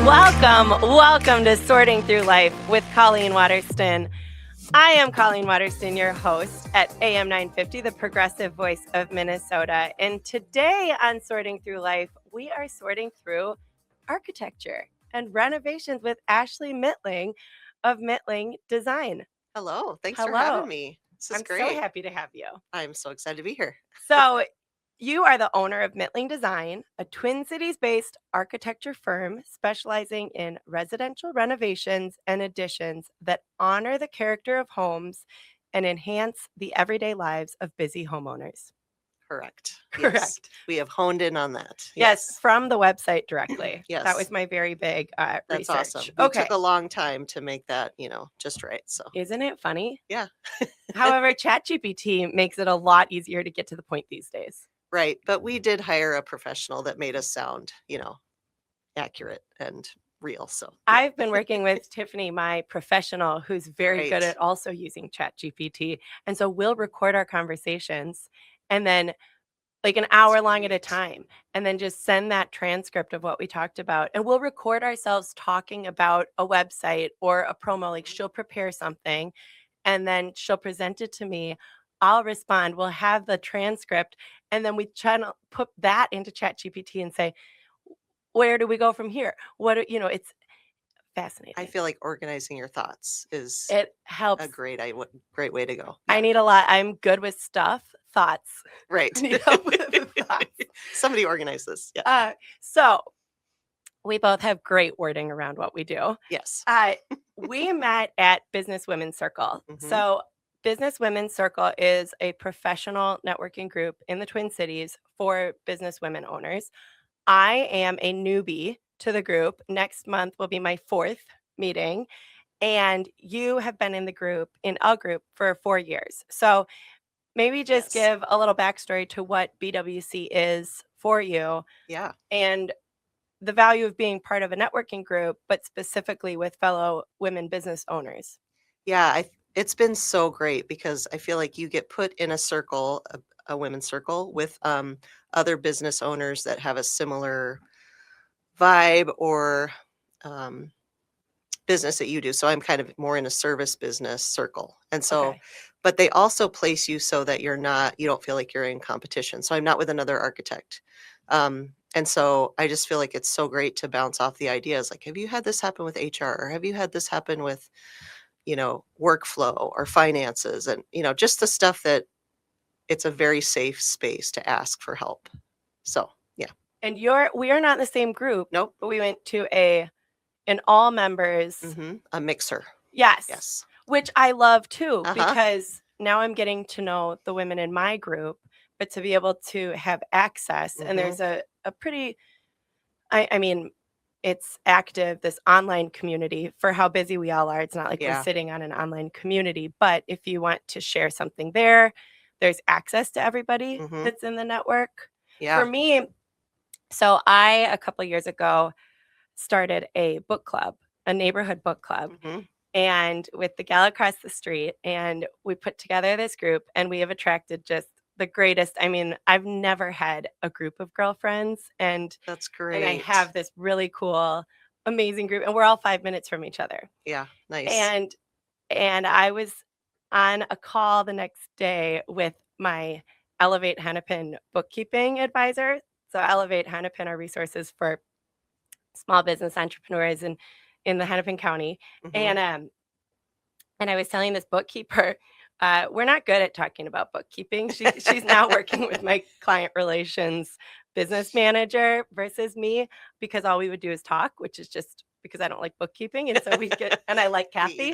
Welcome to Sorting Through Life with Colleen Waterston. I am Colleen Waterston, your host at AM 950, the progressive voice of Minnesota. And today on Sorting Through Life, we are sorting through architecture and renovations with Ashley Mytling of Mytling Design. Hello. Thanks for having me. This is great. I'm so happy to have you. I'm so excited to be here. So you are the owner of Mytling Design, a Twin Cities-based architecture firm specializing in residential renovations and additions that honor the character of homes and enhance the everyday lives of busy homeowners. Correct. Yes. We have honed in on that. Yes, from the website directly. Yes. That was my very big That's research. awesome. It took a long time to make that, just right. So Isn't it funny? Yeah. However, ChatGPT makes it a lot easier to get to the point these days. Right. But we did hire a professional that made us sound, accurate and real. So I've been working with Tiffany, my professional, who's very good Right. at also using ChatGPT. And so we'll record our conversations and then like an hour long at a great. time, and then just send that transcript of what we talked about. And we'll record ourselves talking about a website or a promo. Like she'll prepare something and then she'll present it to me. I'll respond. We'll have the transcript. And then we try to put that into ChatGPT and say, where do we go from here? It's fascinating. I feel like organizing your thoughts is It helps. a great way to go. I need a lot. I'm good with thoughts. Right. I need help with thoughts. Somebody organize this. Yeah. So we both have great wording around what we do. Yes. We met at Business Women's Circle. Mhm. So Business Women's Circle is a professional networking group in the Twin Cities for business women owners. I am a newbie to the group. Next month will be my 4th meeting. And you have been in a group for 4 years. So maybe just Yes. give a little backstory to what BWC is for you. Yeah. And the value of being part of a networking group, but specifically with fellow women business owners. Yeah, it's been so great because I feel like you get put in a circle, a women's circle with other business owners that have a similar vibe or business that you do. So I'm kind of more in a service business circle. And so, Okay. but they also place you so that you don't feel like you're in competition. So I'm not with another architect. And so I just feel like it's so great to bounce off the ideas. Like, have you had this happen with HR, or have you had this happen with, workflow or finances, and, just the stuff that it's a very safe space to ask for help. So, yeah. And we are not in the same group. Nope. But we went to an all members. A mixer. Yes. Which I love too, Uh-huh. because now I'm getting to know the women in my group, but to be able to have access. And there's a pretty, I mean, it's active, this online community for how busy we all are. It's not like we're sitting on an online community, but if you want to share something there's access to everybody that's in the network. Yeah. For me, so I, a couple of years ago, started a book club, a neighborhood book club, and with the gal across the street, and we put together this group, and we have attracted just the greatest. I mean, I've never had a group of girlfriends, and that's great. And I have this really cool, amazing group, and we're all 5 minutes from each other. Yeah, nice. And I was on a call the next day with my Elevate Hennepin bookkeeping advisor. So Elevate Hennepin are resources for small business entrepreneurs in the Hennepin County. And I was telling this bookkeeper, we're not good at talking about bookkeeping. She's now working with my client relations business manager versus me, because all we would do is talk, which is just because I don't like bookkeeping. And so and I like Kathy.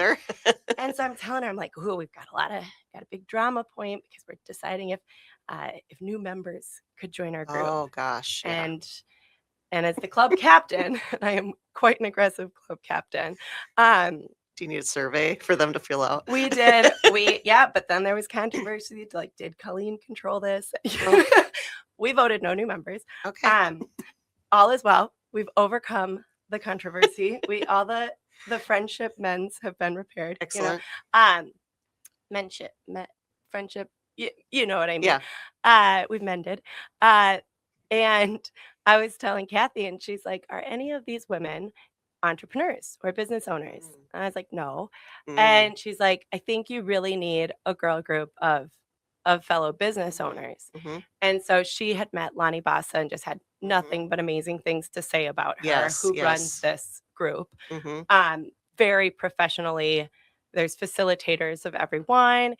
And so I'm telling her, I'm like, ooh, we've got a big drama point, because we're deciding if new members could join our group. Oh gosh. Yeah. And as the club captain, I am quite an aggressive club captain. Do you need a survey for them to fill out? We did. But then there was controversy. Like, did Colleen control this? We voted no new members. Okay. All is well. We've overcome the controversy. All the friendship mends have been repaired. Excellent. Friendship. You know what I mean? Yeah. We've mended. And I was telling Kathy, and she's like, are any of these women entrepreneurs or business owners?" Mm, And I was like, "No." mm, And she's like, "I think you really need a girl group of fellow business mhm, owners." mhm, And so she had met Lonnie Bassa and just had mhm. nothing but amazing things to say about her, Yes, who runs yes. this group, Mhm. very professionally. There's facilitators of everyone,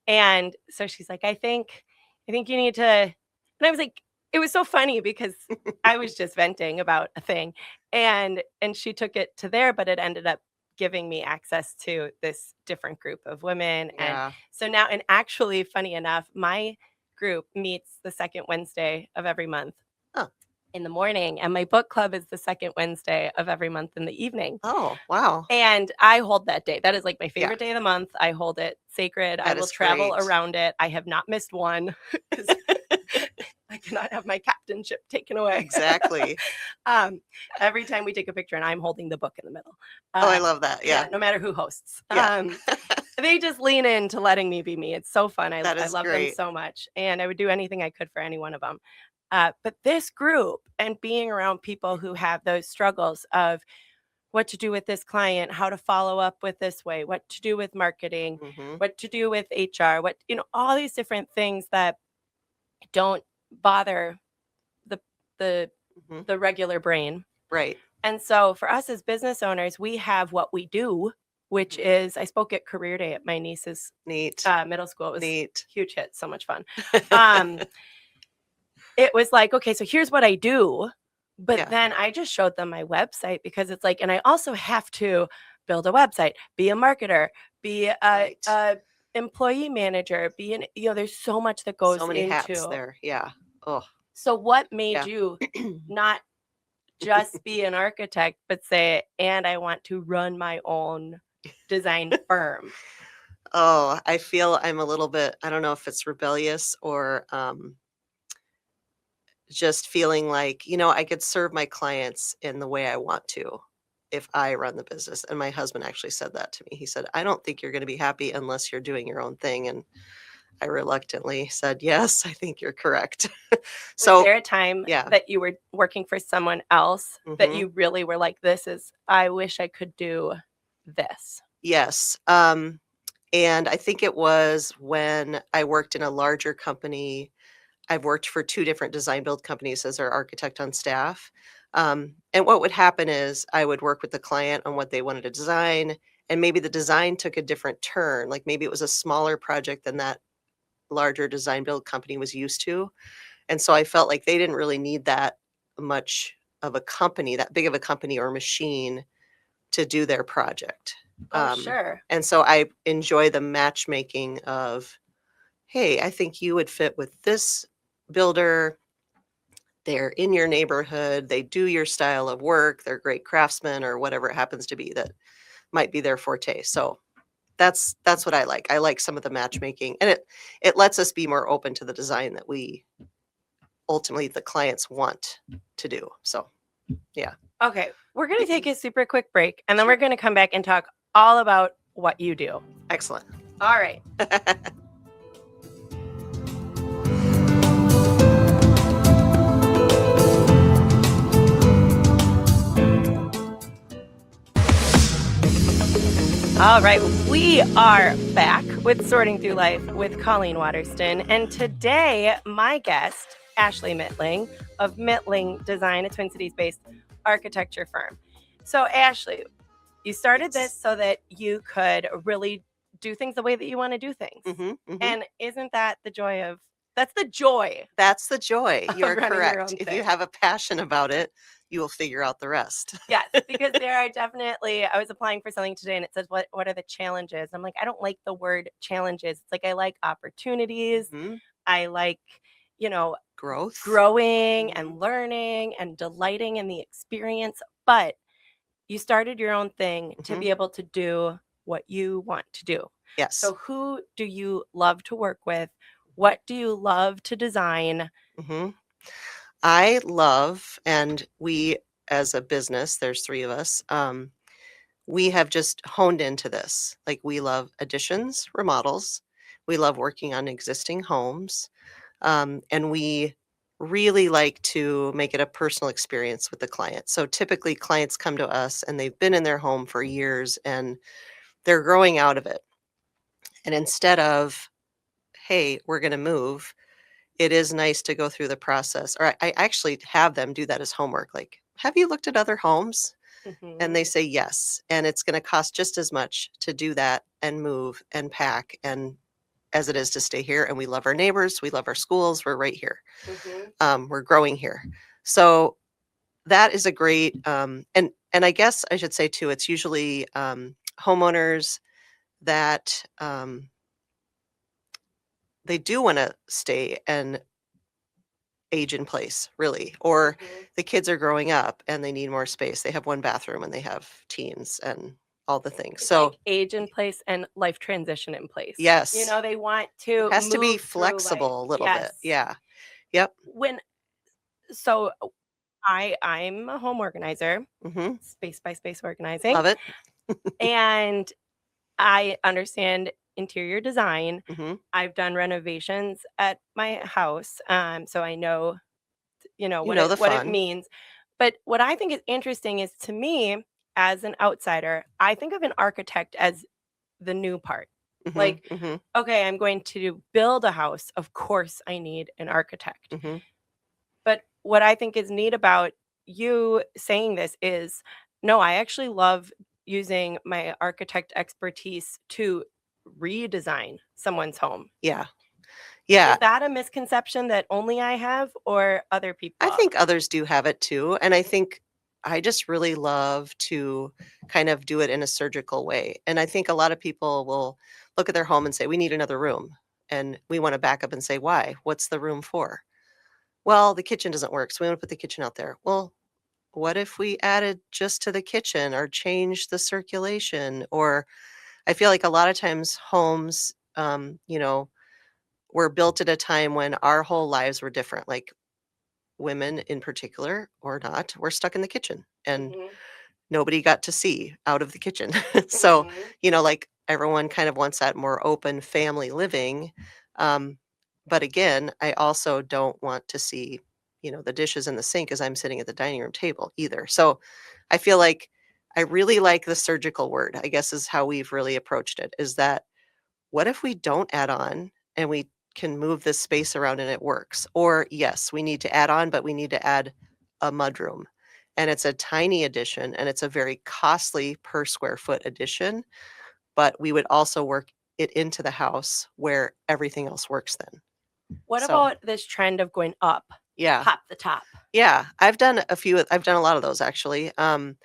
and so she's like, I think you need to," and I was like, it was so funny because I was just venting about a thing, and she took it to there, but it ended up giving me access to this different group of women. And Yeah. so now, and actually funny enough, my group meets the second Wednesday of every month Huh. in the morning, and my book club is the second Wednesday of every month in the evening. Oh, wow. And I hold that day. That is, like, my Yeah, favorite day of the month. I hold it sacred. I that will is travel great. around it. I have not missed one because I cannot have my captainship taken away. Exactly. Um, every time we take a picture and I'm holding the book in the middle. Oh, I Uh, love that. yeah, Yeah. no matter who hosts. Yeah. They just lean into letting me be me. It's so fun. I That I is love them great. so much, and I would do anything I could for any one of them. But this group and being around people who have those struggles of what to do with this client, how to follow up with this way, what to do with marketing, Mhm, what to do with HR, all these different things that don't bother the the mhm. the regular brain. Right. And so for us as business owners, we have what we do, which Mhm. is I spoke at career day at my niece's Neat. middle school. It was Neat. huge hit, so much fun. Um, it was like, okay, so here's what I do. But Yeah. then I just showed them my website because it's like, and I also have to build a website, be a marketer, be Right. a employee manager, there's so much that So goes many hats into. there. Yeah. Oh, So what made yeah. you not just be an architect, but say, and I want to run my own design firm? Oh, I feel I'm a little bit, I don't know if it's rebellious or, just feeling like, I could serve my clients in the way I want to if I run the business, and my husband actually said that to me. He said, "I don't think you're gonna be happy unless you're doing your own thing," and I reluctantly said, "Yes, I think you're correct." Was So, there a time yeah. that you were working for someone else that Mhm. you really were like, I wish I could do this? Yes, and I think it was when I worked in a larger company. I've worked for 2 different design build companies as their architect on staff, and what would happen is I would work with the client on what they wanted to design, and maybe the design took a different turn, like, maybe it was a smaller project than that larger design build company was used to, and so I felt like they didn't really need that much of a company, that big of a company or machine to do their project, Oh, um, sure. and so I enjoy the matchmaking of, "Hey, I think you would fit with this builder. They're in your neighborhood, they do your style of work, they're great craftsmen," or whatever it happens to be that might be their forte. So that's what I like. I like some of the matchmaking, and it lets us be more open to the design that we ultimately the clients want to do. So, yeah. Okay, we're going to take a super quick break and then we're Sure. going to come back and talk all about what you do. Excellent. All right. All right, we are back with Sorting Through Life with Colleen Waterston. And today, my guest, Ashley Mytling of Mytling Design, a Twin Cities based architecture firm. So, Ashley, you started this Yes. so that you could really do things the way that you want to do things. Mhm, mhm. And isn't that the joy of that's the joy That's the joy. of You're running your correct. own If you thing? have a passion about it, you will figure out the rest. Yes, because there are definitely I was applying for something today and it says what are the challenges? I'm like, I don't like the word challenges. It's like I like opportunities. Mhm. I like, you know, Growth. growing Mhm, and learning and delighting in the experience. But you started your own thing to mhm. be able to do what you want to do. Yes. So who do you love to work with? What do you love to design? Mhm. I love, and we as a business, there's 3 of us, we have just honed into this. Like, we love additions, remodels, we love working on existing homes, and we really like to make it a personal experience with the client. So typically clients come to us and they've been in their home for years and they're growing out of it. And instead of, hey, we're going to move, it is nice to go through the process. Or I actually have them do that as homework. Like, have you looked at other homes? And Mhm. they say yes. And it's going to cost just as much to do that and move and pack and as it is to stay here. And we love our neighbors. We love our schools. We're right here. Mhm. We're growing here. So that is a great, and I guess I should say too, it's usually homeowners that they do want to stay and age in place, really, or Mhm. the kids are growing up and they need more space. They have one bathroom and they have teens and all the things. It's So like age in place and life transition in place. You yes, know, they want it to has to be move through life. flexible a little bit. Yes. Yeah. Yep. When so I'm a home organizer, Hmm. space by space organizing, Love it. and I understand interior design. Hmm. I've done renovations at my house, so I know, You know the what it fun. means. But what I think is interesting is, to me, as an outsider, I think of an architect as the new part. Hmm. Like, Hmm. okay, I'm going to build a house. Of course, I need an architect. Hmm. But what I think is neat about you saying this is, no, I actually love using my architect expertise to redesign someone's home. Yeah. Yeah. Is that a misconception that only I have, or other I people? think others do have it too, and I think I just really love to kind of do it in a surgical way, and I think a lot of people will look at their home and say, "We need another room," and we wanna back up and say, "Why? What's the room for?" "Well, the kitchen doesn't work, so we wanna put the kitchen out there." Well, what if we added just to the kitchen or changed the circulation? Or I feel like a lot of times homes, were built at a time when our whole lives were different, like women in particular or not, were stuck in the kitchen and Mhm, nobody got to see out of the kitchen. So, mhm. like everyone kind of wants that more open family living. Um, but again, I also don't want to see, the dishes in the sink as I'm sitting at the dining room table either. So I feel like I really like the surgical word, I guess is how we've really approached it, is that what if we don't add on and we can move this space around and it works? Or yes, we need to add on, but we need to add a mudroom. And it's a tiny addition and it's a very costly per square foot addition, but we would also work it into the house where everything else works then. What So, about this trend of going up, yeah. pop the top? Yeah, I've done a lot of those actually. And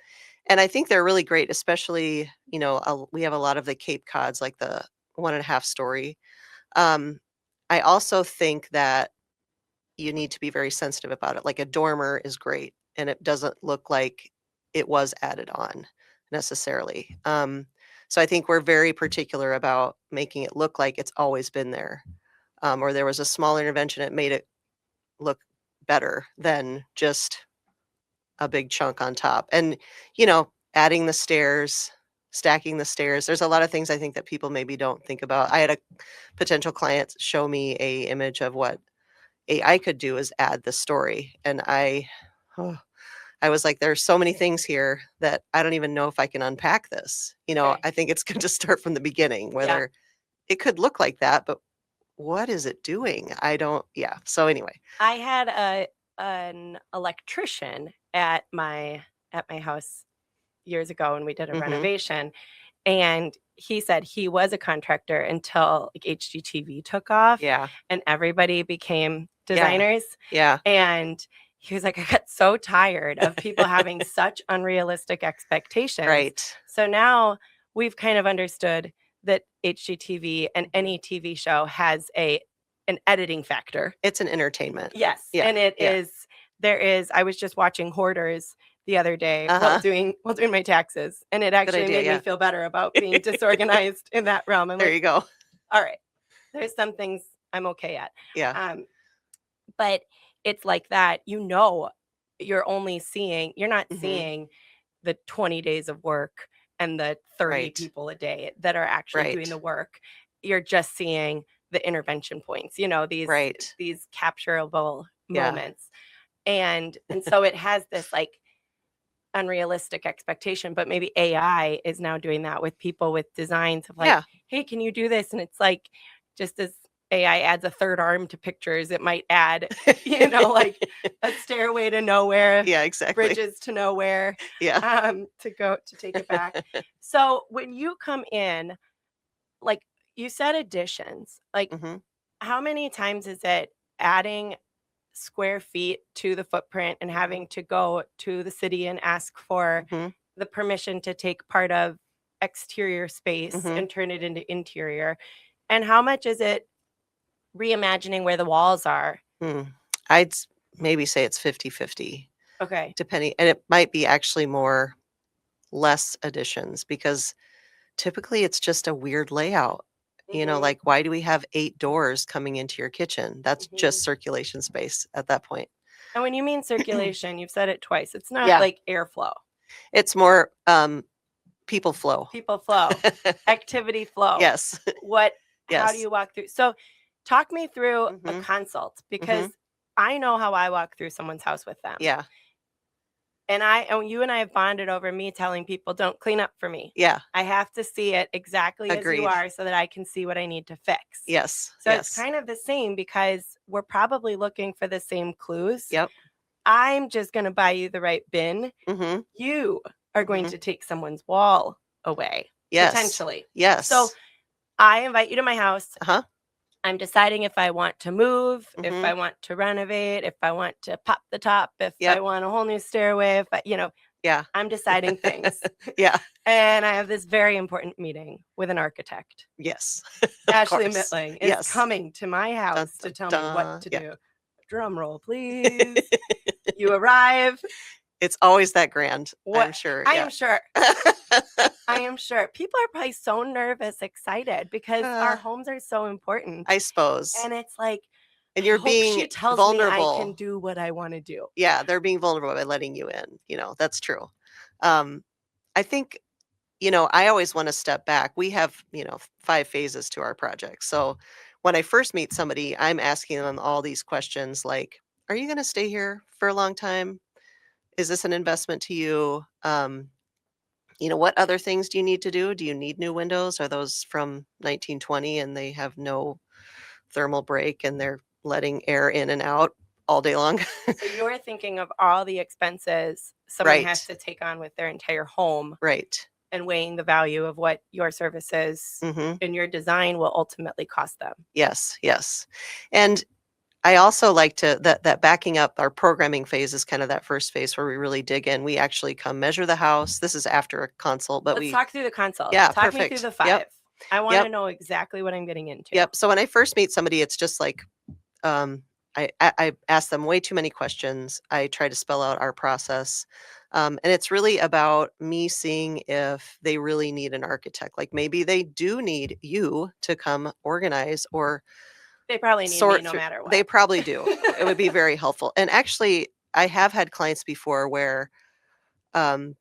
I think they're really great, especially, we have a lot of the Cape Cods, like the 1.5 story. Um, I also think that you need to be very sensitive about it. Like a dormer is great and it doesn't look like it was added on necessarily. So I think we're very particular about making it look like it's always been there. Or there was a small intervention, it made it look better than just a big chunk on top. And, adding the stairs, stacking the stairs. There's a lot of things I think that people maybe don't think about. I had a potential client show me a image of what AI could do is add the story, and oh, I was like, "There's so many things here that I don't even know if I can unpack this." Okay. I think it's good to start from the beginning, Yeah. whether it could look like that, but what is it doing? I don't yeah, so anyway. I had an electrician at my house years ago when we did a Mhm. renovation, and he said he was a contractor until, like, HGTV took off Yeah. and everybody became Yeah. designers, Yeah. and he was like, "I got so tired of people having such unrealistic expectations." Right. So now we've kind of understood that HGTV and Mhm. any TV show has a an editing factor. It's an entertainment. Yes, Yeah. and it Yeah. is I was just watching Hoarders the other day while Uh-huh. doing my taxes, and it Good actually idea, made me yeah. feel better about being disorganized in that realm. I'm There like, you go. "All right, there's some things I'm okay at." Yeah. Um, but it's like that, you're not Mhm. seeing the 20 days of work and the 30 Right. people a day that are actually doing the Right. work. You're just seeing the intervention points, Right. these capturable Yeah. moments. And so it has this like unrealistic expectation, but maybe AI is now doing that with people with designs of like, Yeah. hey, can you do this? And it's like, just as AI adds a third arm to pictures, it might add, like a stairway to nowhere, Yeah, exactly. bridges to nowhere, Yeah. to go to take it back. So when you come in, like you said, additions, like Mhm. how many times is it adding square feet to the footprint and Mhm. having to go to the city and ask for Mhm. the permission to take part of exterior space Mhm. and turn it into interior? And how much is it reimagining where the walls are? Hmm. I'd maybe say it's 50-50, Okay. depending, and it might be actually more less additions because typically it's just a weird layout. Mhm. Like why do we have 8 doors coming into your kitchen? That's Mhm. just circulation space at that point. And when you mean circulation, you've said it twice. It's not Yeah. like airflow. It's more people flow. People flow, activity flow. Yes. What how do Yes. you walk through? So, talk me through a Mhm. consult because Mhm. I know how I walk through someone's house with them. Yeah. And you and I have bonded over me telling people, "Don't clean up for me." Yeah. I have to see it exactly as you Agreed. are so that I can see what I need to fix. Yes. So it's Yes. kind of the same because we're probably looking for the same clues. Yep. I'm just going to buy you the right bin. Mhm. You are going Mhm. to take someone's wall away, Yes. potentially. So Yes. I invite you to my house. Uh-huh. I'm deciding if I want to move, if I Mhm. want to renovate, if I want to pop the top, if I Yep. want a whole new stairway, if Yeah. I'm deciding things. Yeah. And I have this very important meeting with an architect. Yes. Of Ashley course. Mytling is Yes. coming to my Dun, house to dun, tell me what dun. to Yeah. do. Drum roll, please. You arrive. It's always that grand, What I'm sure, I yeah. am sure. I am sure. People are probably so nervous, excited because our Uh, homes are so important. I suppose. And it's like, And I you're hope being she tells me I can vulnerable. do what I want to do. Yeah, they're being vulnerable by letting you in, that's true. Um, I think, I always wanna step back. We have, 5 phases to our project. So, when I first meet somebody, I'm asking them all these questions like, "Are you gonna stay here for a long time? Is this an investment to you? What other things do you need to do? Do you need new windows? Are those from 1920 and they have no thermal break and they're letting air in and out all day long?" So you're thinking of all the expenses someone has Right, to take on with their entire home right. and weighing the value of what your services Mhm. and your design will ultimately cost them. Yes, yes. And I also like to that backing up our programming phase is kind of that first phase where we really dig in. We actually come measure the house. This is after a consult, but Let's we talk through the consult. yeah, Talk me through perfect. the Yep, 5. I wanna yep, know exactly what I'm getting into. yep. So when I first meet somebody, it's just like, um, I ask them way too many questions. I try to spell out our process. And it's really about me seeing if they really need an architect. Like maybe they do need you to come organize or They probably need me sort no through. matter They what. probably do. It would be very helpful. And actually, I have had clients before um,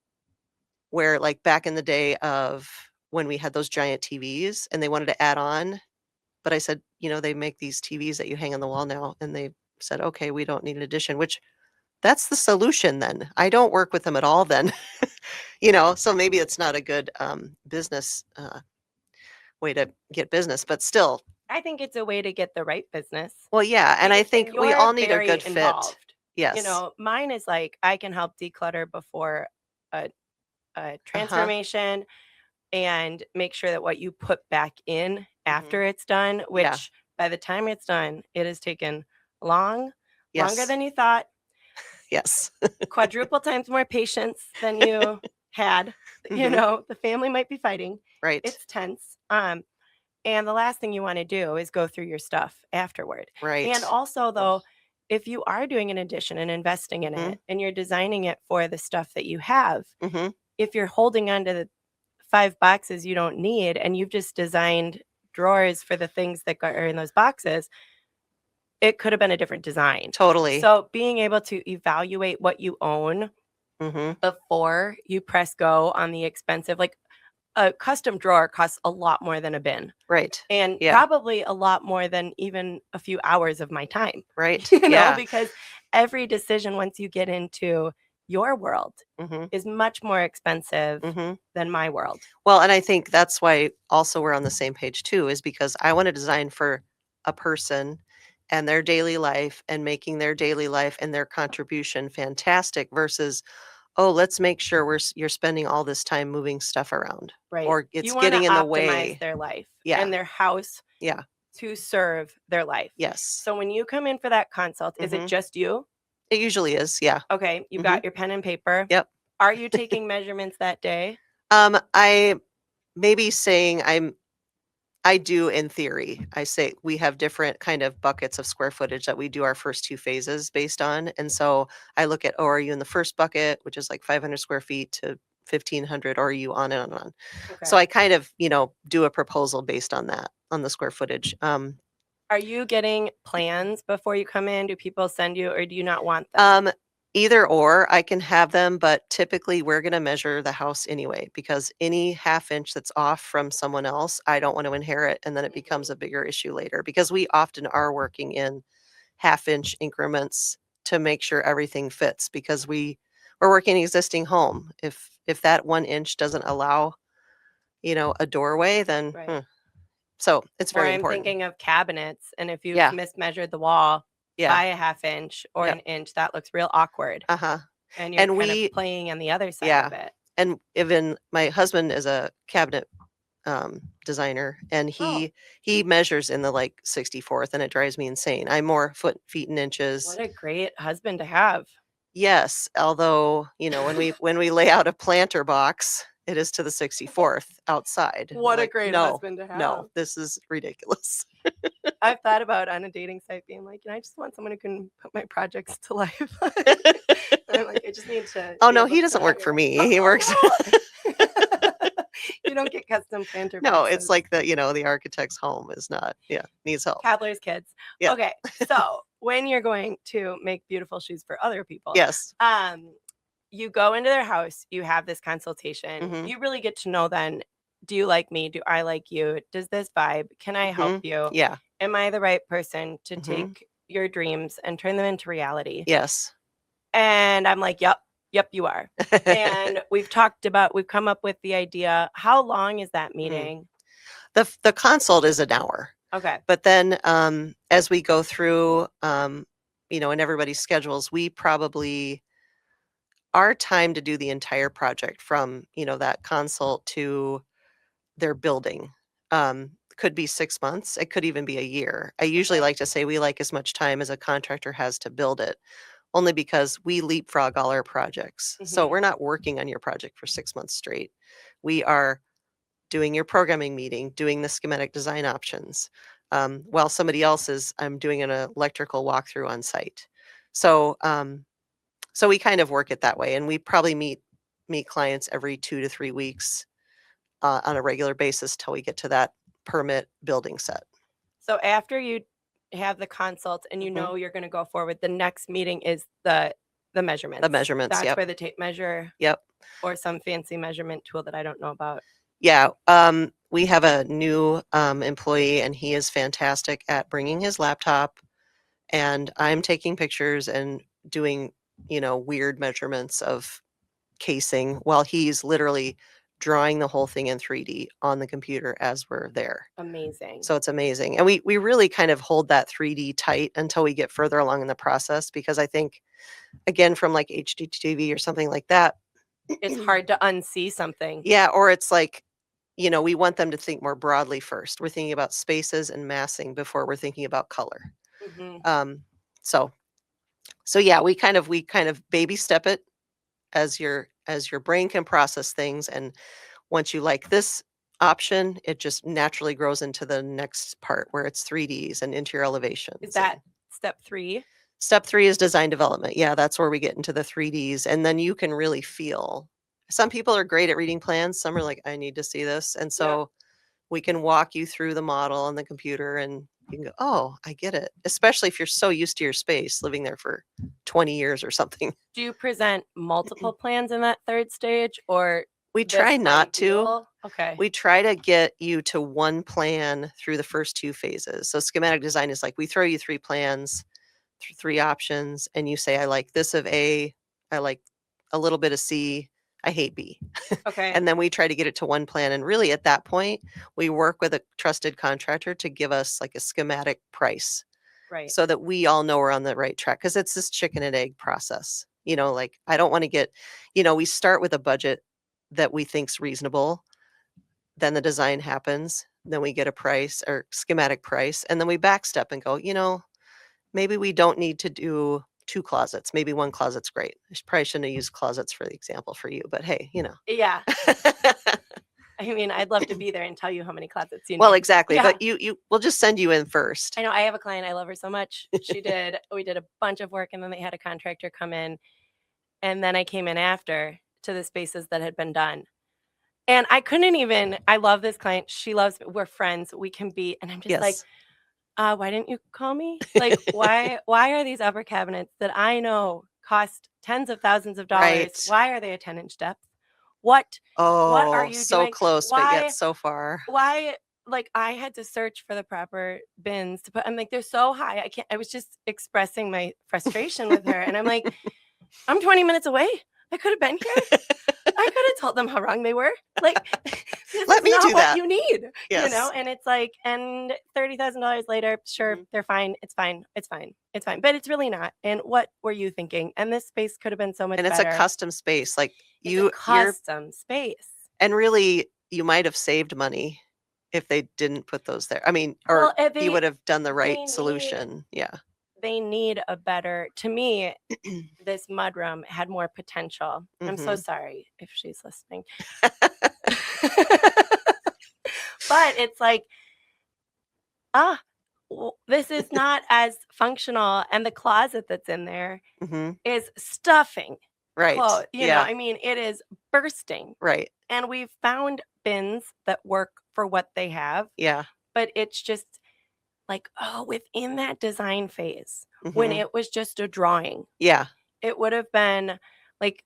where like back in the day of when we had those giant TVs and they wanted to add on, but I said, they make these TVs that you hang on the wall now, and they said, okay, we don't need an addition. Which that's the solution. Then I don't work with them at all. Then, so maybe it's not a good business way to get business, but still, I think it's a way to get the right business. well, yeah. And I And think we you're all need a good very fit. involved. Yes. Mine is like I can help declutter before a, a Uh huh. transformation and make sure that what you put back in Hmm. after it's done, Yeah. which by the time it's done, it has taken long, longer Yes. than you thought, Yes. quadruple times more patience than you had. Hmm. The family might be fighting. Right. It's tense. And the last thing you want to do is go through your stuff afterward. And Right. also, Oh. though, if you are doing an addition and investing in Hmm. it and you're designing it for the stuff that you have, Hmm. if you're holding on to the 5 boxes you don't need and you've just designed drawers for the things that are in those boxes, it could have been a different design. Totally. So being able to evaluate what you own Hmm. before you press go on the expensive, like a custom drawer costs a lot more than a bin, Right. and Yeah. probably a lot more than even a few hours of my time, Right. Yeah. because every decision once you get into your world Mhm. is much more expensive Mhm. than my world. Well, and I think that's why also we're on the same page too, is because I want to design for a person and their daily life and making their daily life and their contribution fantastic versus, oh, let's make sure you're spending all this time moving stuff around Right. or it's You want to getting in the optimize way. their life Yeah. and their house Yeah. to serve their life. Yes. So when you come in for that consult, is it Mhm. just you? It usually is. Yeah. Okay, you've Mhm. got your pen and paper. Yep. Are you taking measurements that day? I maybe saying I do in theory. I say we have different kind of buckets of square footage that we do our first 2 phases based on, and so I look at, oh, are you in the first bucket, which is like 500 square feet to 1,500, or are you on and on? So Okay. I kind of, do a proposal based on that, on the square footage. Are you getting plans before you come in? Do people send you, or do you not want them? Um, Either or, I can have them, but typically we're gonna measure the house anyway, because any half inch that's off from someone else, I don't want to inherit, and then it becomes Mhm. a bigger issue later, because we often are working in half-inch increments to make sure everything fits, because we're working an existing home. If that 1 inch doesn't allow, a doorway, then, Right. so it's Or very I'm important. thinking of cabinets, and if you've Yeah, mismeasured the wall yeah, by a half inch or yep, an inch, that looks real awkward, uh-huh, and you're and kind of we playing on the other side yeah, of it. and even my husband is a cabinet designer, and Oh, he measures in the like 64th, and it drives me insane. I'm more foot, feet, and inches. what a great husband to have. Yes, although when we lay out a planter box, it is to the 64th outside. We're What a like, great no, husband to no, have. this is ridiculous. I've thought about on a dating site being like, I just want someone who can put my projects to life. And I'm like, I just need to Oh be no, able he to doesn't have work your for life. me. He works. Oh no. You don't get custom planter No, it's boxes. like the architect's home is not. Yeah, needs help. Cobbler's kids. Yeah. Okay. So when you're going to make beautiful shoes for other people, Yes. um, you go into their house, you have this consultation. Mhm. You really get to know then, do you like me? Do I like you? Does this vibe? Can I help Mhm. you? Yeah. Am I the right person to Mhm. take your dreams and turn them into reality? Yes. And I'm like, yep, yep, you are. And we've come up with the idea. How long is that Mm. meeting? The consult is an hour. Okay. But then, as we go through, in everybody's schedules, we probably our time to do the entire project from, that consult to their building, could be 6 months. It could even be a year. I usually Okay. like to say we like as much time as a contractor has to build it, only because we leapfrog all our projects. So Hmm. we're not working on your project for 6 months straight. We are doing your programming meeting, doing the schematic design options, while somebody else is I'm doing an electrical walkthrough on site. So, so we kind of work it that way, and we probably meet clients every 2 to 3 weeks on a regular basis till we get to that permit building set. So after you have the consult and you Mhm. know you're going to go forward, the next meeting is the The measurements. measurements. That's Yep. where the tape measure Yep. or some fancy measurement tool that I don't know about. Yeah. We have a new employee, and he is fantastic at bringing his laptop, and I'm taking pictures and doing, weird measurements of casing while he's literally drawing the whole thing in 3D on the computer as we're there. Amazing. So it's amazing. And we really kind of hold that 3D tight until we get further along in the process, because I think, again, from like HGTV or something like that. It's hard to unsee something. Yeah, or it's like, we want them to think more broadly first. We're thinking about spaces and massing before we're thinking about color. Hmm. Um, so so yeah, we kind of baby step it as your brain can process things, and once you like this option, it just naturally grows into the next part where it's 3Ds and interior Is elevations. that And step 3? step 3 is design development. Yeah, that's where we get into the 3Ds, and then you can really feel. Some people are great at reading plans, some are like, "I need to see this." And Yeah. so we can walk you through the model on the computer, and you can go, "Oh, I get it." Especially if you're so used to your space, living there for 20 years or something. Do you present multiple plans in that third stage, or We this try not to. ideal? Okay. We try to get you to one plan through the first 2 phases. So schematic design is like we throw you 3 plans, 3 options, and you say, "I like this of A, I like a little bit of C, I hate B." Okay. And then we try to get it to one plan, and really at that point, we work with a trusted contractor to give us, like, a schematic price Right. so that we all know we're on the right track. Because it's this chicken and egg process, like, I don't wanna get we start with a budget that we think's reasonable, then the design happens, then we get a price or schematic price, and then we backstep and go, maybe we don't need to do 2 closets, maybe 1 closet's great. Probably shouldn't have used closets for the example for you, but hey. Yeah. I mean, I'd love to be there and tell you how many closets you Well, need. exactly, Yeah. but you we'll just send you in first. I know I have a client, I love her so much. We did a bunch of work and then they had a contractor come in and then I came in after to the spaces that had been done. And I love this client. She loves me. We're friends. We can be, and I'm just like, Yes. why didn't you call me? Like, why are these upper cabinets that I know cost tens of thousands of dollars? Right. Why are they a 10-inch depth? What are Oh, you so doing? close, but yet so far. Why like I had to search for the proper bins to put. I'm like, they're so high. I was just expressing my frustration with her. And I'm like, I'm 20 minutes away. I could have been here. I could have told them how wrong they were. Like, this Let is me not do what that. you need, Yes. And it's like, and $30,000 later, sure, Mhm. they're fine. It's fine. It's fine. It's fine. But it's really not. And what were you thinking? And this space could have been so much And it's a better. custom space, like, It's a you're custom space. and really, you might have saved money if they didn't put those there. I mean, or Well, you would have done the right they need solution. Yeah. they need a better. To me, this mudroom had more potential. I'm so Mhm. sorry if she's listening. But it's like, ah, this is not as functional, and the closet that's in there Mhm. is stuffing Right. clothes. Yeah. I mean, it is bursting, Right. and we've found bins that work for what they have, Yeah. but it's just like, oh, within that design phase, when Mhm. it was just a drawing, Yeah. it would have been like,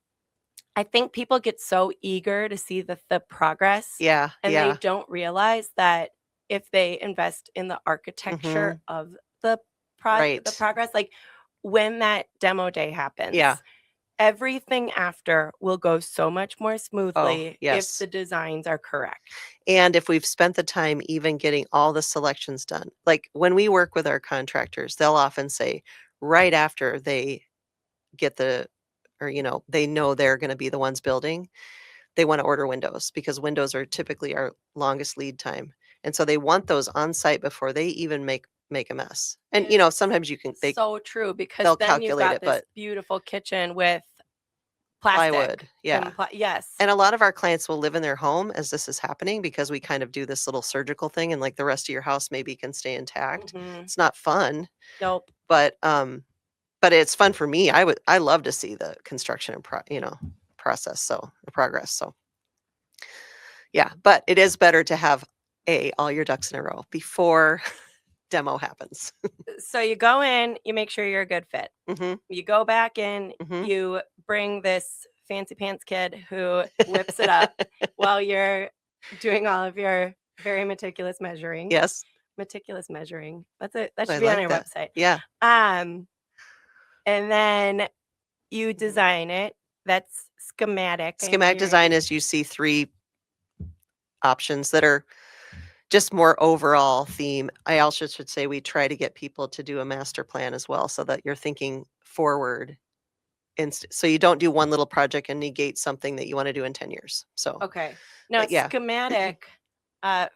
I think people get so eager to see the progress, Yeah. and they Yeah. don't realize that if they invest in the architecture Mhm. of the the Right. progress, like, when that demo day Yeah. happens, everything after will go so much more Oh, smoothly if yes. the designs are correct. And if we've spent the time even getting all the selections done. Like, when we work with our contractors, they'll often say right after they get they know they're gonna be the ones building, they wanna order windows because windows are typically our longest lead time, and so they want those on site before they even make a mess. And, It's sometimes so true because they'll then you've calculate got it, this but beautiful kitchen with plastic. plywood, yeah. Yes. And a lot of our clients will live in their home as this is happening because we kind of do this little surgical thing and, like, the rest of your house maybe can stay intact. Mhm. It's not fun, Nope. but it's fun for me. I love to see the construction and process, so the progress, so yeah, but it is better to have, all your ducks in a row before demo happens. So you go in, you make sure you're a good fit. Mhm, You go back in, mhm. you bring this fancy pants kid who whips it up while you're doing all of your very meticulous measuring. Yes, Meticulous measuring. That I should be on like your that. website. Yeah. Um, and then you Mhm. design it. That's schematic, I'm Schematic design hearing. is you see 3 options that are just more overall theme. I also should say we try to get people to do a master plan as well so that you're thinking forward so you don't do one little project and negate something that you wanna do in 10 years. So, Okay. Now, but yeah. schematic,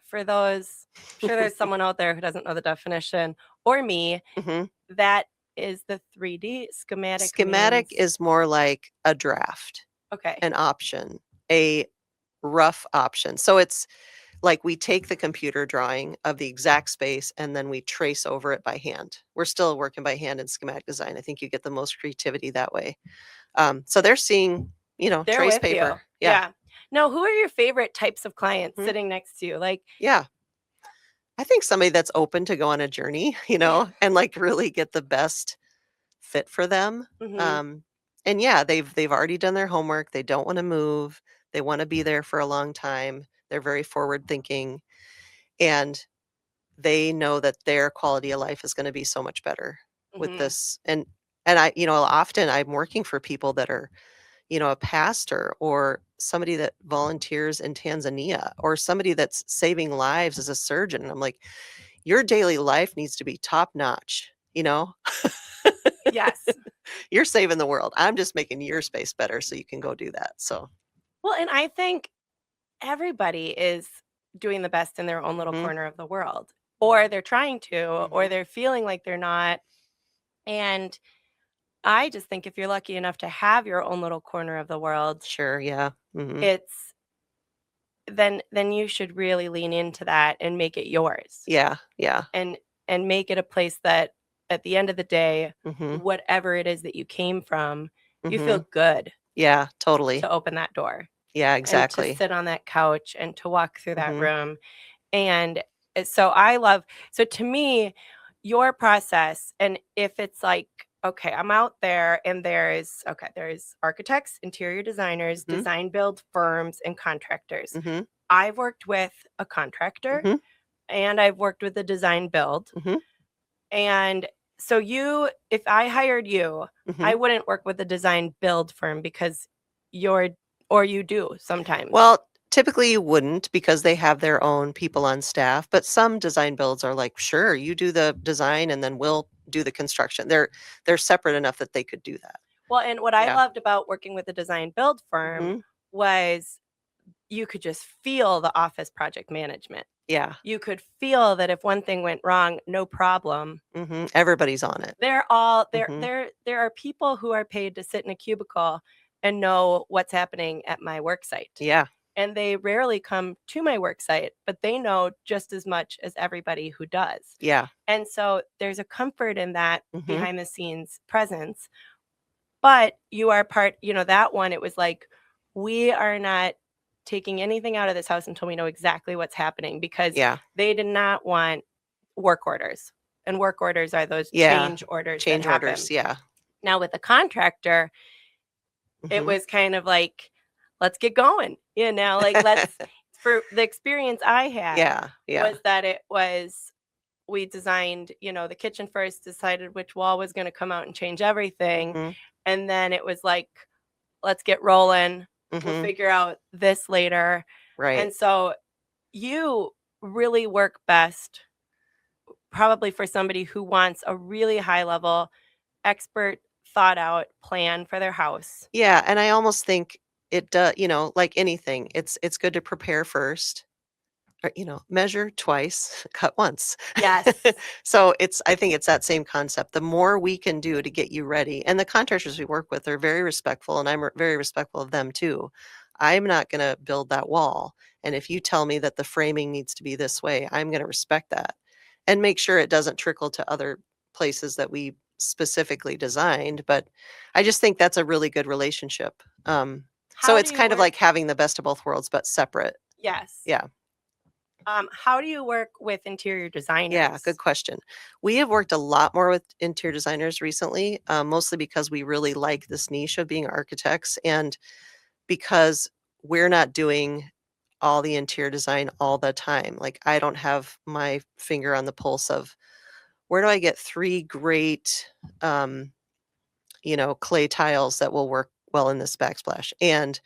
for those, I'm sure there's someone out there who doesn't know the definition, or me, Mhm. that is the 3D. Schematic Schematic means, is more like a draft, okay. an option, a rough option. So it's like we take the computer drawing of the exact space and then we trace over it by hand. We're still working by hand in schematic design. I think you get the most creativity that way. So they're seeing, They're trace with you. paper. Yeah. Yeah. Now, who are your favorite types of clients Mhm. sitting next to you? Like, Yeah. I think somebody that's open to go on a journey, and like really get the best fit for them. mhm. Um, and yeah, they've already done their homework. They don't want to move. They wanna be there for a long time. They're very forward thinking, and they know that their quality of life is gonna be so much better with Mhm. this, and I often I'm working for people that are, a pastor or somebody that volunteers in Tanzania or somebody that's saving lives as a surgeon, and I'm like, "Your daily life needs to be top notch," you know? Yes. You're saving the world. I'm just making your space better so you can go do that, so Well, and I think everybody is doing the best in their own little mhm, corner of the world, or they're trying to, or mhm. they're feeling like they're not. And I just think if you're lucky enough to have your own little corner of the world, Sure, yeah. Mhm. it's then you should really lean into that and make it yours. Yeah, yeah. And and make it a place that at the end of the day, Mhm, whatever it is that you came from, you feel mhm. good Yeah, totally. to open that door Yeah, and to exactly. sit on that couch and to walk through that Mhm, room. And so I love so to me, your process, and if it's like, okay, I'm out there and there's architects, interior designers, mhm, design build firms, and contractors. mhm, I've worked with a contractor mhm, and I've worked with a design build. mhm, And so if I hired you, mhm. I wouldn't work with a design build firm because you're or you do sometimes. Well, typically you wouldn't because they have their own people on staff, but some design builds are like, "Sure, you do the design and then we'll do the construction." They're separate enough that they could do that. Well, and what I Yeah. loved about working with a design build firm Mhm. was you could just feel the office project management. Yeah. You could feel that if one thing went wrong, no problem. Mhm. Everybody's on it. They're all Mhm. there are people who are paid to sit in a cubicle and know what's happening at my work site. Yeah. And they rarely come to my work site, but they know just as much as everybody who does. Yeah. And so there's a comfort in that Mhm. behind the scenes presence. But you are that one, it was like, we are not taking anything out of this house until we know exactly what's happening because Yeah. they did not want work orders. And work orders are those Yeah. change orders that Change happen. orders, yeah. Now, with a contractor, it Mhm. was kind of like, let's get going, like for the experience I had Yeah, yeah. was that we designed, the kitchen first, decided which wall was going to come out and change everything. Mhm. And then it was like, let's get rolling. We'll Mhm. figure out this later. Right. And so you really work best probably for somebody who wants a really high level, expert, thought out plan for their house. Yeah, and I almost think it does. Like anything, it's good to prepare first. Or, measure twice, cut once. Yes. So I think it's that same concept. The more we can do to get you ready, and the contractors we work with are very respectful, and I'm very respectful of them too. I'm not going to build that wall. And if you tell me that the framing needs to be this way, I'm going to respect that and make sure it doesn't trickle to other places that we specifically designed. But I just think that's a really good relationship. So How do it's you kind of work? like having the best of both worlds, but separate. Yes. Yeah. How do you work with interior Yeah, good designers? question. We have worked a lot more with interior designers recently, mostly because we really like this niche of being architects and because we're not doing all the interior design all the time. Like, I don't have my finger on the pulse of where do I get three great, um, clay tiles that will work well in this backsplash and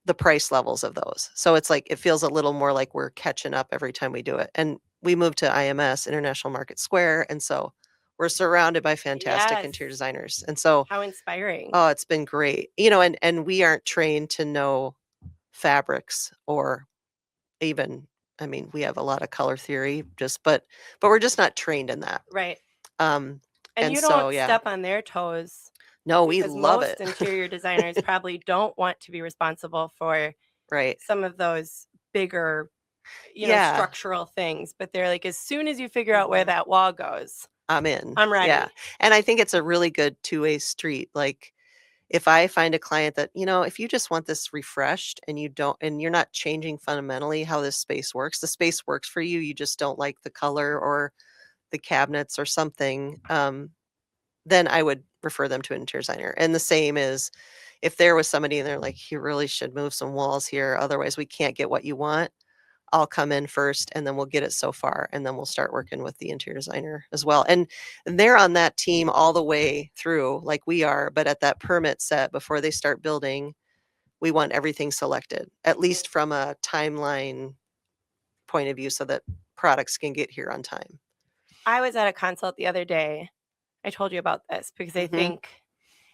the price levels of those. So it's like it feels a little more like we're catching up every time we do it. And we moved to IMS, International Market Square, and so we're surrounded by fantastic Yes. interior designers. And so, How inspiring. oh, it's been great. And we aren't trained to know fabrics or even I mean, we have a lot of color theory but we're just not trained in that. Right. Um And and you so don't yeah. step on their toes No, we because love most it. interior designers probably don't want to be responsible for Right. some of those bigger, Yeah. structural things, but they're like, as soon as you figure out where Mhm. that wall goes, I'm in. I'm Yeah. ready. And I think it's a really good two-way street. Like, if I find a client that, if you just want this refreshed and you're not changing fundamentally how this space works, the space works for you, you just don't like the color or the cabinets or something, then refer them to an interior designer. And the same is if there was somebody and they're like, you really should move some walls here, otherwise we can't get what you want. I'll come in first and then we'll get it so far and then we'll start working with the interior designer as well. And they're on that team all the way through like we are, but at that permit set before they start building, we want everything selected, at least from a timeline point of view so that products can get here on time. I was at a consult the other day. I told you about this because Mhm.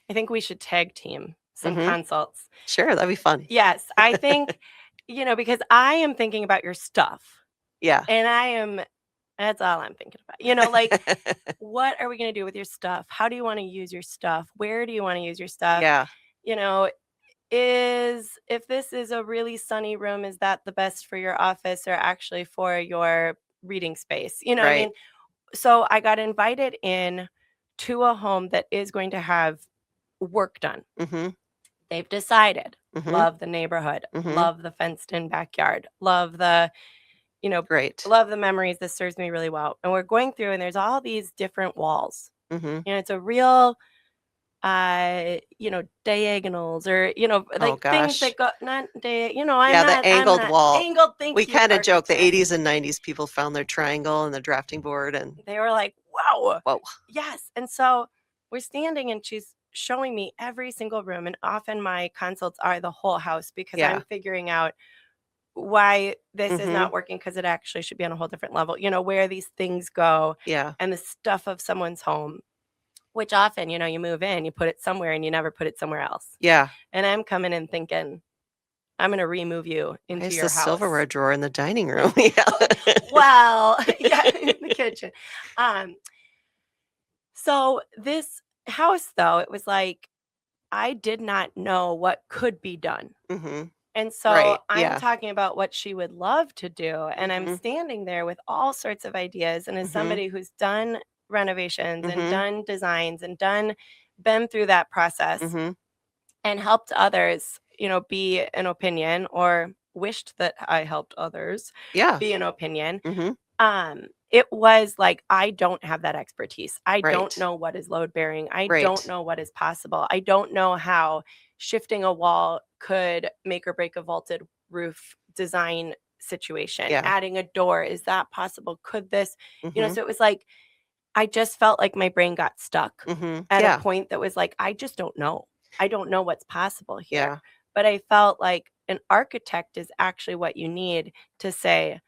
I think we should tag team some Mhm. consults. Sure, that'd be fun. Yes, I think, because I am thinking about your stuff, Yeah. and that's all I'm thinking about. Like, what are we gonna do with your stuff? How do you wanna use your stuff? Where do you wanna use your stuff? Yeah, You know, if this is a really sunny room, is that the best for your office or actually for your reading space? You know what I right. mean? So I got invited in to a home that is going to have work done. Mhm. They've decided, Mhm. love the neighborhood, Mhm. love the fenced in backyard, you know, Great. love the memories. This serves me really well. And we're going through and there's all these different walls. Mhm. It's a real diagonals or, Oh like things gosh. that go not dia Yeah, the I'm angled not wall. angled, thank We you, kinda joke the architect. 80s and 90s people found their triangle and the drafting board and They were like, "Wow." whoa. Yes, and so we're standing and she's showing me every single room, and often my consults are the whole house because I'm Yeah. figuring out why this is not Mhm. working because it actually should be on a whole different level, where these things go Yeah. and the stuff of someone's home, which often, you move in, you put it somewhere and you never put it somewhere else. Yeah. And I'm coming in thinking, I'm gonna remove you Why into is your the house. silverware drawer in the dining room? Yeah. Well, yeah, in the kitchen. Um, so this house though, it was like I did not know what could be done. Mhm. And so Right. I'm Yeah. talking about what she would love to do. And I'm Mhm. standing there with all sorts of ideas. And as Mhm. somebody who's done renovations and Mhm. done designs and been through that process Mhm. and helped others, be an opinion or wished that I helped others Yeah. be an opinion. Mhm. It was like, I don't have that expertise. I don't Right. know what is load bearing. I don't Right. know what is possible. I don't know how shifting a wall could make or break a vaulted roof design situation. Yeah. Adding a door, is that possible? Could this, Mhm. so it was like, I just felt like my brain got stuck Mhm. at a Yeah. point that was like, I just don't know. I don't know what's possible here. Yeah. But I felt like an architect is actually what you need to say,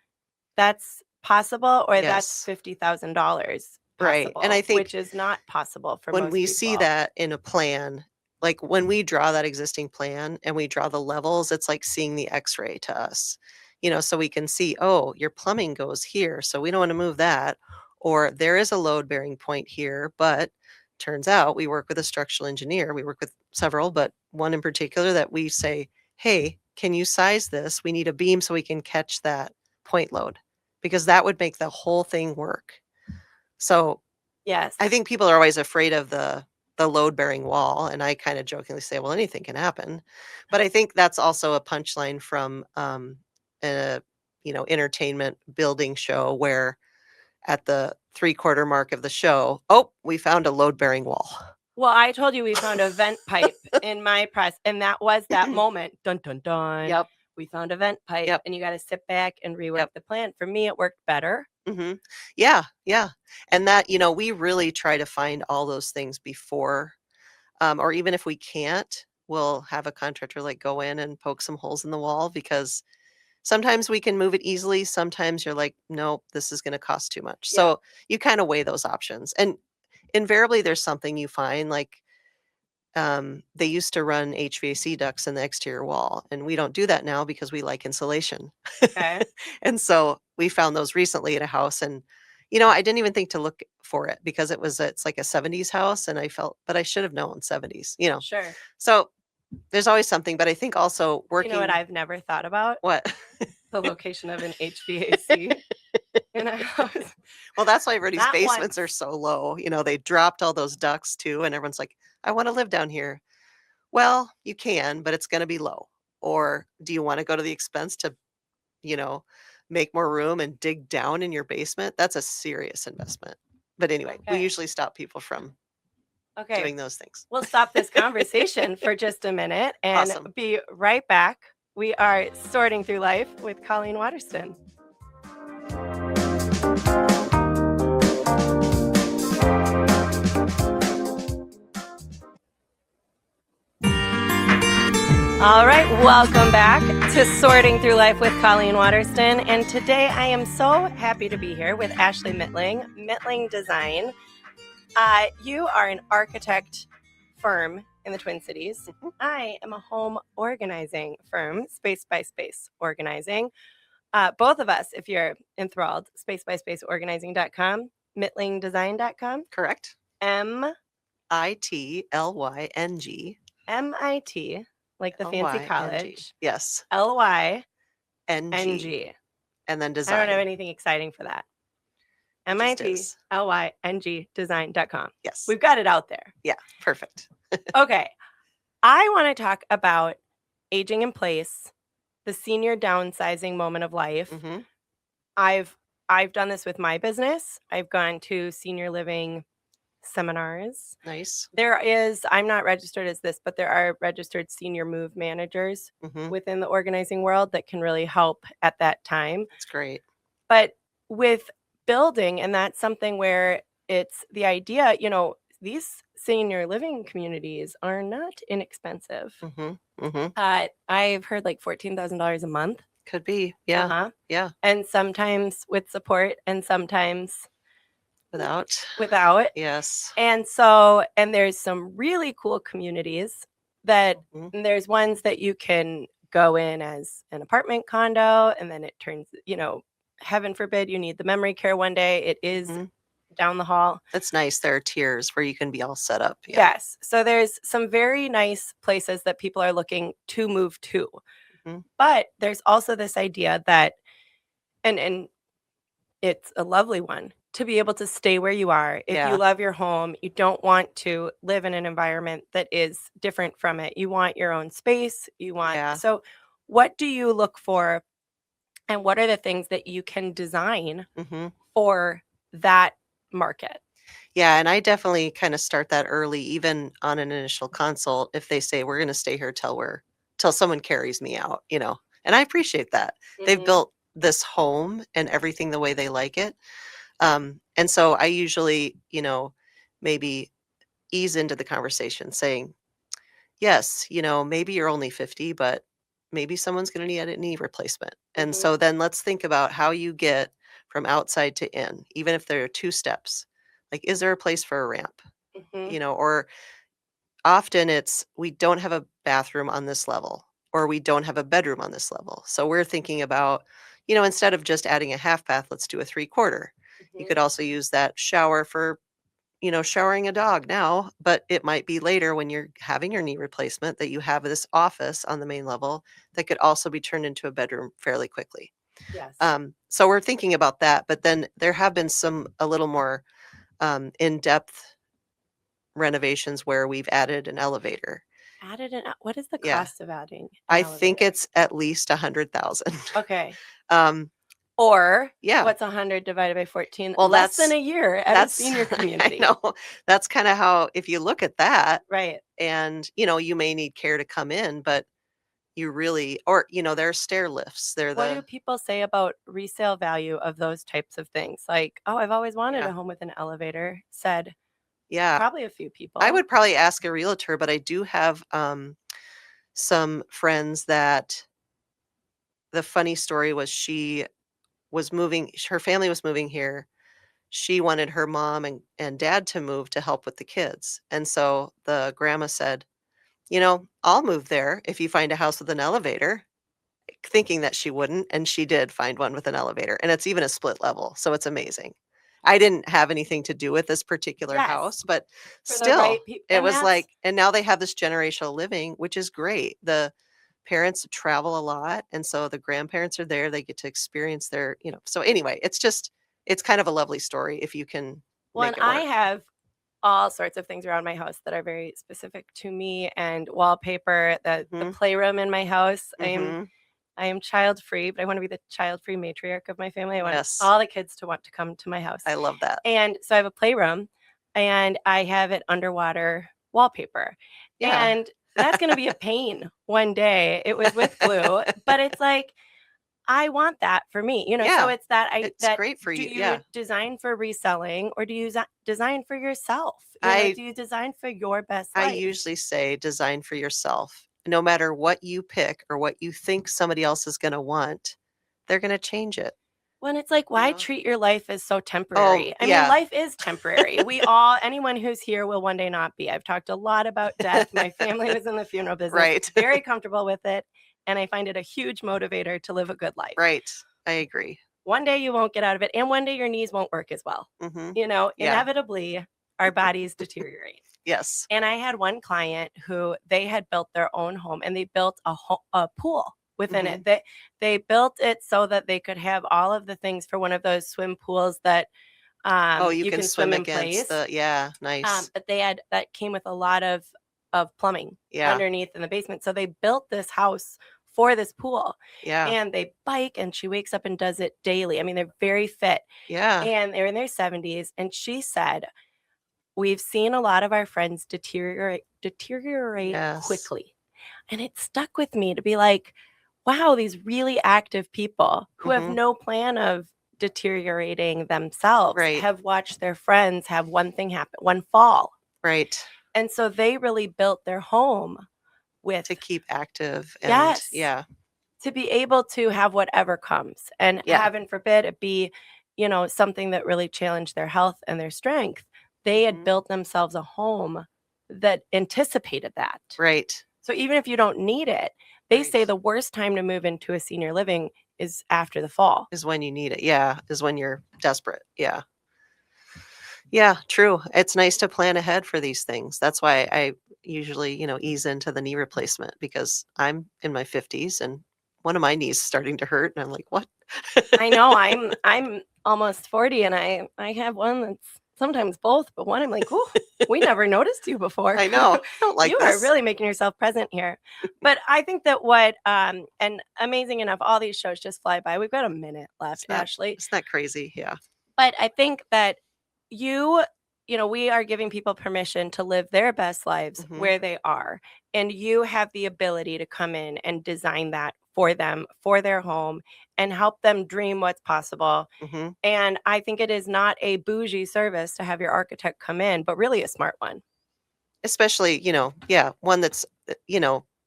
that's possible or that's Yes. $50,000 Right. And I possible, think which is not possible for when most we see people. that in a plan, like when we draw that existing plan and we draw the levels, it's like seeing the x-ray to us. So we can see, oh, your plumbing goes here, so we don't want to move that. Or there is a load bearing point here, but turns out we work with a structural engineer. We work with several, but one in particular that we say, hey, can you size this? We need a beam so we can catch that point load because that would make the whole thing work. So I Yes. think people are always afraid of the load-bearing wall, and I kinda jokingly say, "Well, anything can happen." But I think that's also a punchline from, a, entertainment building show where at the three-quarter mark of the show, "Oh, we found a load-bearing wall." Well, I told you we found a vent pipe in my press, and that was that moment. Dun, dun, dun. Yep, We found a vent pipe, yep, and you gotta sit back and rework yep. the plan. For me, it worked better. Mhm. Yeah, yeah, and that we really try to find all those things before, or even if we can't, we'll have a contractor, like, go in and poke some holes in the wall because sometimes we can move it easily, sometimes you're like, "Nope, this is gonna cost too much." Yeah. So, you kinda weigh those options, and invariably, there's something you find, like, they used to run HVAC ducts in the exterior wall, and we don't do that now because we like insulation. Okay. And so, we found those recently at a house, and, I didn't even think to look for it because it's like a '70s house, and I felt but I should have known '70s. Sure. So, there's always something, but I think also You know what working I've never thought about? what? The location of an HVAC in a house. Well, that's why everybody's Not basements are once. so low. They dropped all those ducts too, and everyone's like, "I wanna live down here." Well, you can, but it's gonna be low. Or do you wanna go to the expense to, you know, make more room and dig down in your basement? That's a serious investment. But anyway, we Okay. usually stop people from Okay, doing those things. we'll stop this conversation for just a minute and Awesome. be right back. We are sorting through life with Colleen Waterston. All right, welcome back to Sorting Through Life with Colleen Waterston. And today I am so happy to be here with Ashley Mytling, Mytling Design. You are an architect firm in the Twin Cities. Mhm. I am a home organizing firm, Space by Space Organizing. Both of us, if you're enthralled, spacebyspaceorganizing.com, mytlingdesign.com, Correct. MIT, ITLYNG. like the fancy LYNG. college, Yes. LYNG. NG. And then I don't have design. anything exciting for that. It just is. MITLYNG design.com. Yes. We've got it out there. Yeah. Perfect. Okay. I want to talk about aging in place, the senior downsizing moment of life. Mhm. I've done this with my business. I've gone to senior living seminars. Nice. I'm not registered as this, but there are registered senior move managers Mhm. within the organizing world that can really help at that time. That's great. But with building, and that's something where it's the idea, these senior living communities are not inexpensive. Mhm. Mhm. I've heard like $14,000 a month. Could be. Yeah. Uh-huh. Yeah. And sometimes with support and sometimes Without. without. Yes. And there's some really cool communities that Mhm. there's ones that you can go in as an apartment condo, and then it turns, heaven forbid you need the memory care one day. It is Mhm. down the hall. That's nice. There are tiers where you can be all set up. Yeah. Yes. So there's some very nice places that people are looking to move to. Mhm. But there's also this idea that, and it's a lovely one, to be able to stay where you are. If you Yeah. love your home, you don't want to live in an environment that is different from it. You want your own space. Yeah. So what do you look for, and what are the things that you can design Mhm. for that market? Yeah, and I definitely kinda start that early, even on an initial consult, if they say, "We're gonna stay here till someone carries me out," and I appreciate that. They've Mhm. built this home and everything the way they like it, and so I usually, maybe ease into the conversation saying, "Yes, maybe you're only 50, but maybe someone's gonna need a knee replacement, and Mhm. so then let's think about how you get from outside to in, even if there are 2 steps. Like, is there a place for a ramp?" Mhm. Or often it's, "We don't have a bathroom on this level," or, "We don't have a bedroom on this level." So we're thinking about, instead of just adding a half bath, let's do a 3/4. You Mhm. could also use that shower for, showering a dog now, but it might be later when you're having your knee replacement that you have this office on the main level that could also be turned into a bedroom fairly quickly. Yes. So we're thinking about that, but then there have been a little more in-depth renovations where we've added an elevator. What is the Yeah. cost of adding an I think elevator? it's at least 100,000. Okay. Um, Or yeah. what's 100 divided by 14? Well, Less than that's a year at a that's senior I community. know. That's kinda how, if you look at that, Right. and, you may need care to come in, but you really, or, there are stair lifts. They're What do the people say about resale value of those types of things? Like, "Oh, I've always wanted Yeah. a home with an elevator," said Yeah. probably a few I people. would probably ask a realtor, but I do have, some friends that the funny story was her family was moving here. She wanted her mom and dad to move to help with the kids, and so the grandma said, "I'll move there if you find a house with an elevator," thinking that she wouldn't, and she did find one with an elevator, and it's even a split level, so it's amazing. I didn't have anything to do with this particular Yes, house, but for the still, right people, it and was that's like, and now they have this generational living, which is great. The parents travel a lot, and so the grandparents are there, they get to experience so anyway, it's kind of a lovely story if you can well, and make it I work. have all sorts of things around my house that are very specific to me, and wallpaper, the Mhm, playroom in my house. mhm. I am child free, but I want to be the child free matriarch of my family. I want Yes, all the kids to want to come to my house. I love that. And so I have a playroom, and I have it underwater wallpaper. Yeah. And that's going to be a pain one day. It was with glue, but it's like, I want that for me, so Yeah. it's that It's great for do you. you Yeah. design for reselling, or do you design for yourself? I Do you design for your best I life? usually say design for yourself. No matter what you pick or what you think somebody else is gonna want, they're gonna change it, When it's like, you why know? treat your life as so Oh, temporary? I mean, yeah. life is temporary. Anyone who's here will one day not be. I've talked a lot about death. My family was in the funeral business, Right. very comfortable with it. And I find it a huge motivator to live a good life. Right. I agree. One day you won't get out of it, and one day your knees won't work as well. Mhm. Yeah. Inevitably, our bodies deteriorate. Yes. And I had one client who they had built their own home, and they built a pool within it. Mhm. They built it so that they could have all of the things for one of those swim pools that Oh, you you can can swim swim in against place. the yeah, nice. But that came with a lot of plumbing Yeah. underneath in the basement. So they built this house for this pool, Yeah. and they bike, and she wakes up and does it daily. I mean, they're very fit, Yeah. and they're in their 70s. And she said, we've seen a lot of our friends deteriorate Yes. quickly. And it stuck with me to be like, wow, these really active people who have Mhm. no plan of deteriorating themselves Right. have watched their friends have one thing happen, one fall. Right. And so they really built their home with, To keep active and yes, yeah. to be able to have whatever comes. And Yeah. heaven forbid it be, something that really challenged their health and their strength. They had Mhm. built themselves a home that anticipated that. Right. So even if you don't need it, they Right. say the worst time to move into a senior living is after the fall. Is when you need it. Yeah, is when you're desperate. Yeah. Yeah, true. It's nice to plan ahead for these things. That's why I usually, ease into the knee replacement because I'm in my 50s and one of my knees is starting to hurt and I'm like, "What?" I know I'm almost 40, and I have one that's sometimes both, but one I'm like, "Ooh, we never noticed you before." I know. I don't like You are this. really making yourself present here. But I think that and amazing enough, all these shows just fly by. We've got a minute left, It's not Ashley. it's not crazy. Yeah. But I think that you, we are giving people permission to live their best lives Mhm. where they are. And you have the ability to come in and design that for them, for their home, and help them dream what's possible. Mhm. And I think it is not a bougie service to have your architect come in, but really a smart one. Especially, yeah, one that's,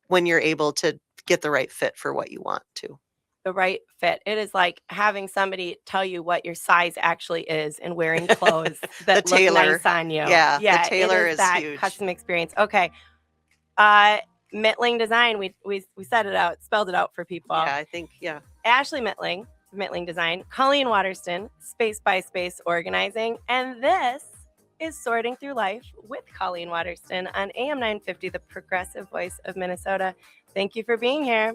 when you're able to get the right fit for what you want to. The right fit. It is like having somebody tell you what your size actually is and wearing clothes The that look tailor. nice on you. Yeah, the Yeah, it tailor is is that huge. custom experience. Okay. Uh, Mytling Design, we set it out, spelled it out for people. Yeah, I think yeah. Ashley Mytling, Mytling Design, Colleen Waterston, Space by Space Organizing, and this is Sorting Through Life with Colleen Waterston on AM 950, the progressive voice of Minnesota. Thank you for being here.